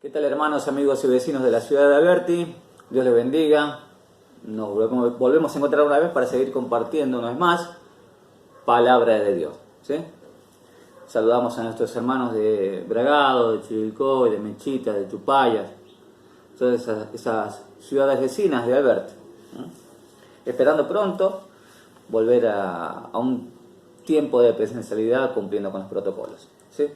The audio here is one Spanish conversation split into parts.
¿Qué tal, hermanos, amigos y vecinos de la ciudad de Alberti? Dios les bendiga. Nos volvemos a encontrar una vez para seguir compartiendo una vez más palabra de Dios, ¿sí? Saludamos a nuestros hermanos de Bragado, de Chivilcoy, de Menchita, de Tupayas, todas esas ciudades vecinas de Alberti, ¿no? Esperando pronto volver a un tiempo de presencialidad cumpliendo con los protocolos, ¿sí?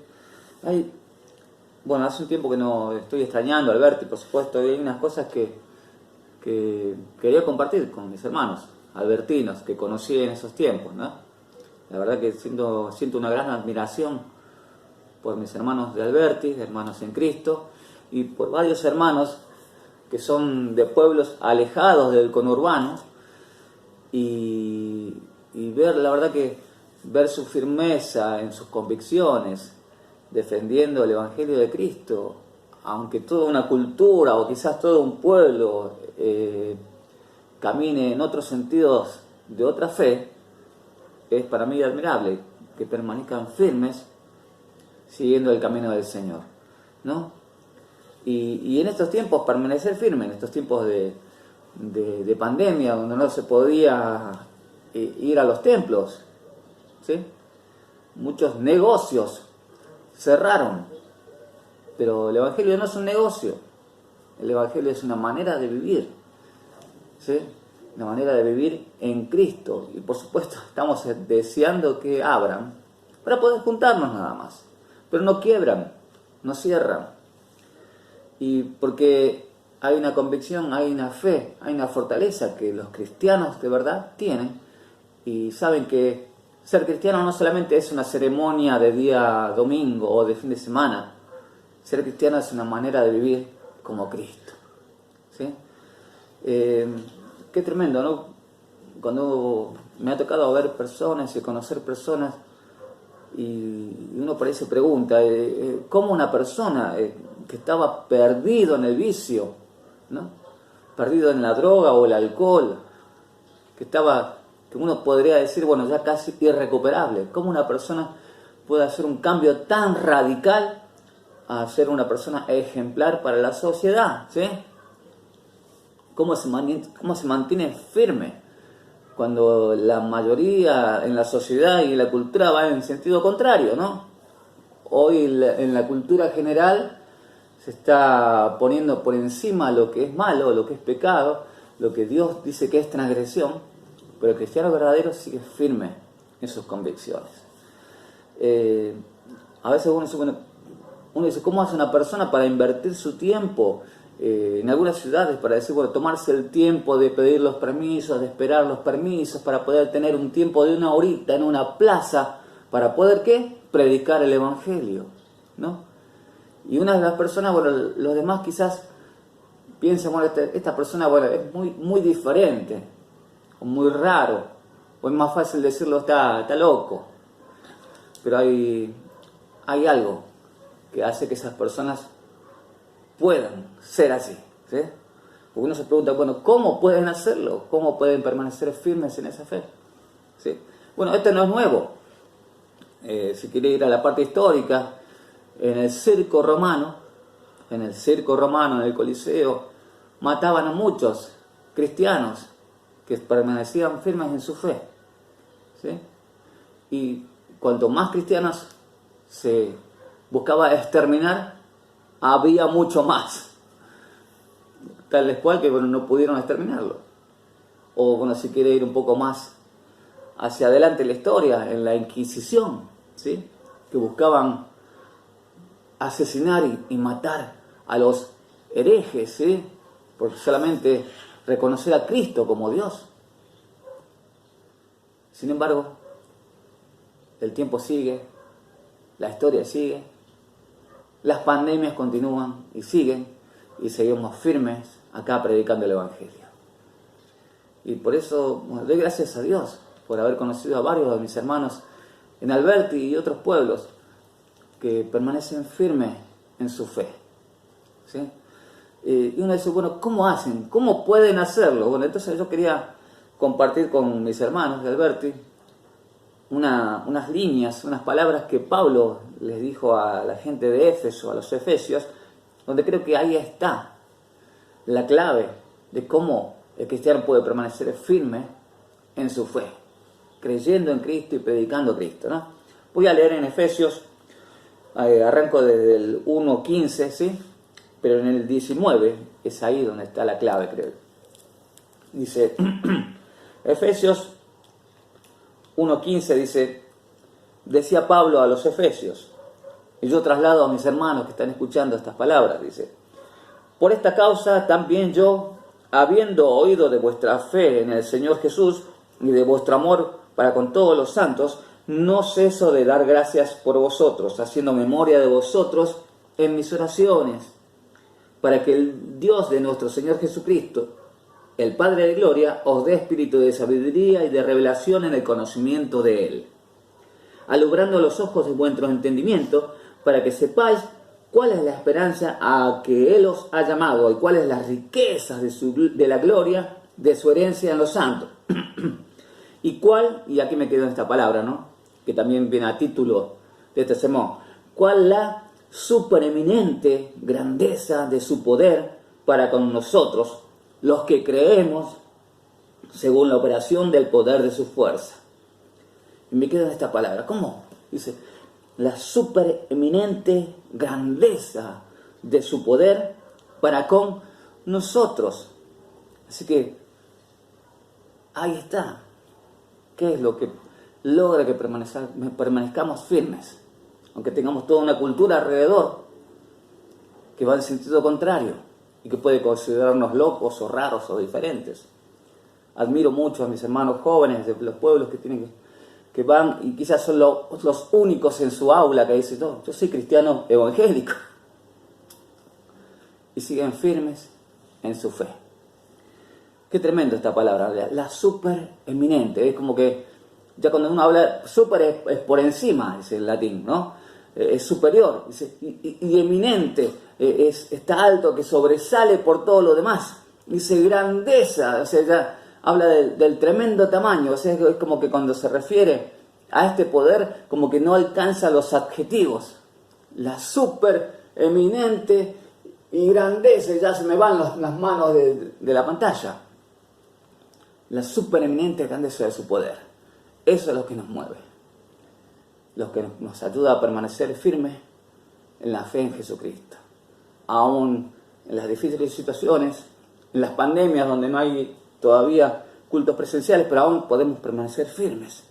Bueno, hace un tiempo que no estoy extrañando Alberti, por supuesto, y hay unas cosas que quería compartir con mis hermanos albertinos que conocí en esos tiempos, ¿no? La verdad que siento una gran admiración por mis hermanos de Alberti, hermanos en Cristo, y por varios hermanos que son de pueblos alejados del conurbano, y ver, la verdad que ver su firmeza en sus convicciones, defendiendo el Evangelio de Cristo, aunque toda una cultura o quizás todo un pueblo camine en otros sentidos de otra fe, es para mí admirable que permanezcan firmes siguiendo el camino del Señor, ¿no? Y en estos tiempos permanecer firme, en estos tiempos de pandemia, donde no se podía ir a los templos, ¿sí? Muchos negocios cerraron, pero el Evangelio no es un negocio, el Evangelio es una manera de vivir, ¿sí? Una manera de vivir en Cristo, y por supuesto estamos deseando que abran para poder juntarnos nada más, pero no quiebran, no cierran, y porque hay una convicción, hay una fe, hay una fortaleza que los cristianos de verdad tienen, y saben que ser cristiano no solamente es una ceremonia de día domingo o de fin de semana. Ser cristiano es una manera de vivir como Cristo, ¿sí? Qué tremendo, ¿no? Cuando me ha tocado ver personas y conocer personas, y uno por ahí se pregunta, ¿cómo una persona que estaba perdido en el vicio, ¿no? Perdido en la droga o el alcohol, que uno podría decir, bueno, ya casi irrecuperable, cómo una persona puede hacer un cambio tan radical a ser una persona ejemplar para la sociedad, ¿sí? ¿Cómo se mantiene firme cuando la mayoría en la sociedad y en la cultura va en sentido contrario, ¿no? Hoy en la cultura general se está poniendo por encima lo que es malo, lo que es pecado, lo que Dios dice que es transgresión, pero el cristiano verdadero sigue firme en sus convicciones. A veces uno dice, ¿cómo hace una persona para invertir su tiempo en algunas ciudades para decir, bueno, tomarse el tiempo de pedir los permisos, de esperar los permisos, para poder tener un tiempo de una horita en una plaza, para poder, ¿qué? Predicar el Evangelio, ¿no? Y una de las personas, bueno, los demás quizás piensan, bueno, esta persona, bueno, es muy diferente, o muy raro, o es más fácil decirlo, está loco. Pero hay algo que hace que esas personas puedan ser así, ¿sí? Porque uno se pregunta, bueno, ¿cómo pueden hacerlo? ¿Cómo pueden permanecer firmes en esa fe? ¿Sí? Bueno, esto no es nuevo. Si quiere ir a la parte histórica, en el circo romano, en el Coliseo, mataban a muchos cristianos que permanecían firmes en su fe, ¿sí? Y cuanto más cristianos se buscaba exterminar, había mucho más, tal cual que, bueno, no pudieron exterminarlo. O, bueno, si quiere ir un poco más hacia adelante en la historia, en la Inquisición, ¿sí? Que buscaban asesinar y matar a los herejes, ¿sí? Por solamente reconocer a Cristo como Dios. Sin embargo, el tiempo sigue, la historia sigue, las pandemias continúan y siguen, y seguimos firmes acá predicando el Evangelio. Y por eso, bueno, doy gracias a Dios por haber conocido a varios de mis hermanos en Alberti y otros pueblos que permanecen firmes en su fe, ¿sí? Y uno dice, bueno, ¿cómo hacen? ¿Cómo pueden hacerlo? Bueno, entonces yo quería compartir con mis hermanos de Alberti unas líneas, unas palabras que Pablo les dijo a la gente de Éfeso, a los efesios, donde creo que ahí está la clave de cómo el cristiano puede permanecer firme en su fe, creyendo en Cristo y predicando a Cristo, ¿no? Voy a leer en Efesios, arranco desde el 1:15, ¿sí? Pero en el 19 es ahí donde está la clave, creo. Dice, Efesios 1:15 dice, decía Pablo a los Efesios, y yo traslado a mis hermanos que están escuchando estas palabras, dice, por esta causa también yo, habiendo oído de vuestra fe en el Señor Jesús y de vuestro amor para con todos los santos, no ceso de dar gracias por vosotros, haciendo memoria de vosotros en mis oraciones, para que el Dios de nuestro Señor Jesucristo, el Padre de Gloria, os dé espíritu de sabiduría y de revelación en el conocimiento de Él, alumbrando los ojos de vuestro entendimiento, para que sepáis cuál es la esperanza a que Él os ha llamado y cuáles las riquezas de la gloria de su herencia en los santos. Y cuál, y aquí me quedo en esta palabra, ¿no?, que también viene a título de este sermón, cuál la supereminente grandeza de su poder para con nosotros, los que creemos según la operación del poder de su fuerza. Y me quedo en esta palabra. ¿Cómo? Dice, la supereminente grandeza de su poder para con nosotros. Así que ahí está. ¿Qué es lo que logra que permanezcamos firmes? Aunque tengamos toda una cultura alrededor que va en sentido contrario y que puede considerarnos locos o raros o diferentes. Admiro mucho a mis hermanos jóvenes de los pueblos que van y quizás son los únicos en su aula que dicen, no, yo soy cristiano evangélico. Y siguen firmes en su fe. Qué tremendo esta palabra, la supereminente. Es como que ya cuando uno habla, super es por encima, dice el latín, ¿no? Es superior, dice, y eminente, está alto, que sobresale por todo lo demás. Dice grandeza, o sea, ya habla del tremendo tamaño, o sea, es como que cuando se refiere a este poder, como que no alcanza los adjetivos. La supereminente y grandeza, ya se me van las manos de la pantalla. La supereminente grandeza de su poder. Eso es lo que nos mueve. Lo que nos ayuda a permanecer firmes en la fe en Jesucristo. Aún en las difíciles situaciones, en las pandemias donde no hay todavía cultos presenciales, pero aún podemos permanecer firmes.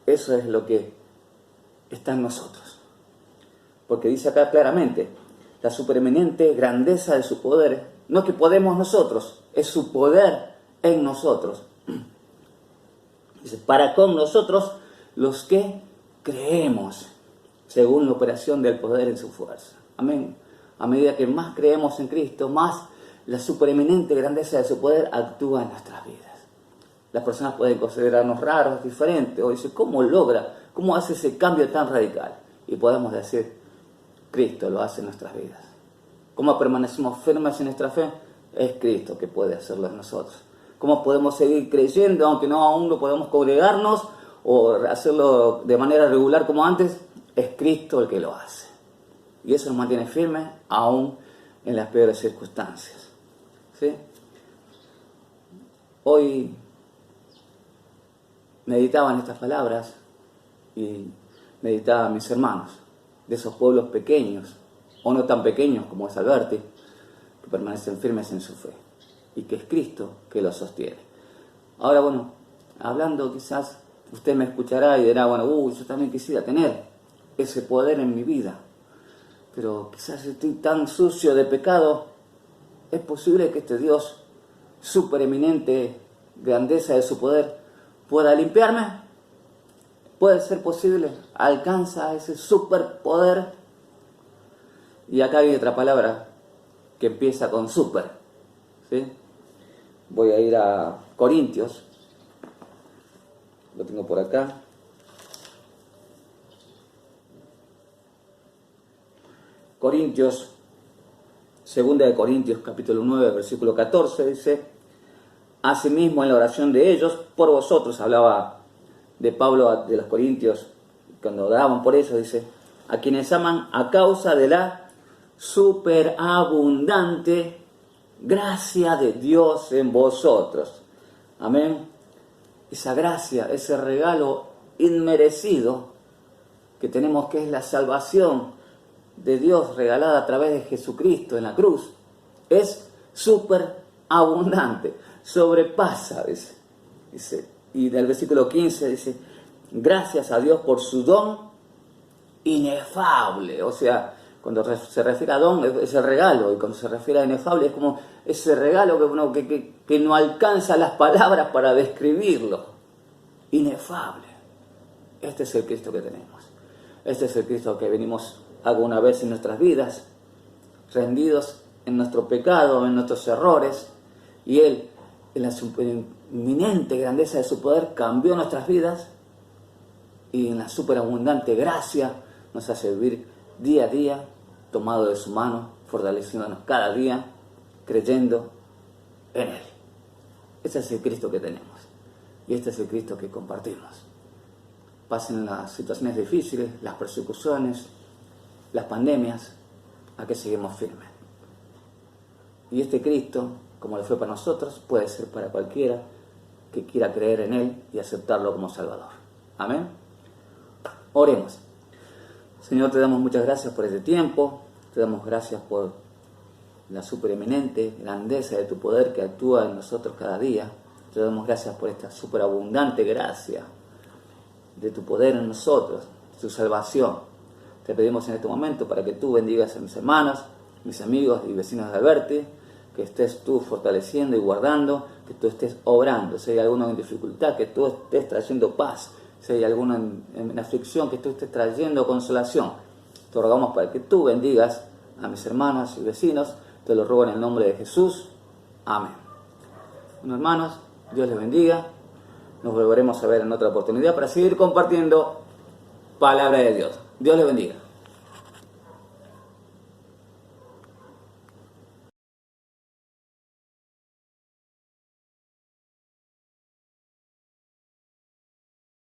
Eso es lo que está en nosotros. Porque dice acá claramente, la supereminente grandeza de su poder, no que podemos nosotros, es su poder en nosotros. Dice, para con nosotros los que creemos, según la operación del poder en su fuerza. Amén. A medida que más creemos en Cristo, más la supereminente grandeza de su poder actúa en nuestras vidas. Las personas pueden considerarnos raros, diferentes, o dicen, ¿cómo logra? ¿Cómo hace ese cambio tan radical? Y podemos decir, Cristo lo hace en nuestras vidas. ¿Cómo permanecemos firmes en nuestra fe? Es Cristo que puede hacerlo en nosotros. ¿Cómo podemos seguir creyendo, aunque no aún no podemos congregarnos o hacerlo de manera regular como antes? Es Cristo el que lo hace. Y eso nos mantiene firmes aún en las peores circunstancias. ¿Sí? Hoy meditaba en estas palabras y meditaba a mis hermanos de esos pueblos pequeños o no tan pequeños como es Alberti, que permanecen firmes en su fe y que es Cristo que los sostiene. Ahora, bueno, hablando quizás usted me escuchará y dirá, bueno, yo también quisiera tener ese poder en mi vida, pero quizás estoy tan sucio de pecado. Es posible que este Dios supereminente, grandeza de su poder, pueda limpiarme. Puede ser posible, alcanza ese superpoder. Y acá hay otra palabra que empieza con super, ¿sí? Voy a ir a Corintios, lo tengo por acá. Corintios, 2 de Corintios capítulo 9, versículo 14, dice, asimismo en la oración de ellos, por vosotros, hablaba de Pablo de los Corintios, cuando oraban por ellos, dice, a quienes aman a causa de la superabundante gracia de Dios en vosotros. Amén. Esa gracia, ese regalo inmerecido que tenemos, que es la salvación de Dios regalada a través de Jesucristo en la cruz, es superabundante, sobrepasa, dice, y del versículo 15 dice, gracias a Dios por su don inefable. O sea, cuando se refiere a don es el regalo, y cuando se refiere a inefable es como ese regalo que no alcanza las palabras para describirlo. Inefable. Este es el Cristo que tenemos. Este es el Cristo que venimos alguna vez en nuestras vidas, rendidos en nuestro pecado, en nuestros errores, y Él, en la inminente grandeza de su poder, cambió nuestras vidas, y en la superabundante gracia nos hace vivir día a día, tomado de su mano, fortaleciéndonos cada día, creyendo en Él. Ese es el Cristo que tenemos, y este es el Cristo que compartimos. Pasen las situaciones difíciles, las persecuciones, las pandemias, aquí seguimos firmes. Y este Cristo, como lo fue para nosotros, puede ser para cualquiera que quiera creer en Él y aceptarlo como Salvador. Amén. Oremos. Señor, te damos muchas gracias por este tiempo, te damos gracias por la supereminente grandeza de tu poder que actúa en nosotros cada día. Te damos gracias por esta superabundante gracia de tu poder en nosotros, tu salvación. Te pedimos en este momento para que tú bendigas a mis hermanos, mis amigos y vecinos de Alberti, que estés tú fortaleciendo y guardando, que tú estés obrando. Si hay alguno en dificultad, que tú estés trayendo paz. Si hay alguno en aflicción, que tú estés trayendo consolación. Te rogamos para que tú bendigas a mis hermanos y vecinos. Te lo ruego en el nombre de Jesús. Amén. Bueno, hermanos, Dios les bendiga. Nos volveremos a ver en otra oportunidad para seguir compartiendo palabra de Dios. Dios les bendiga.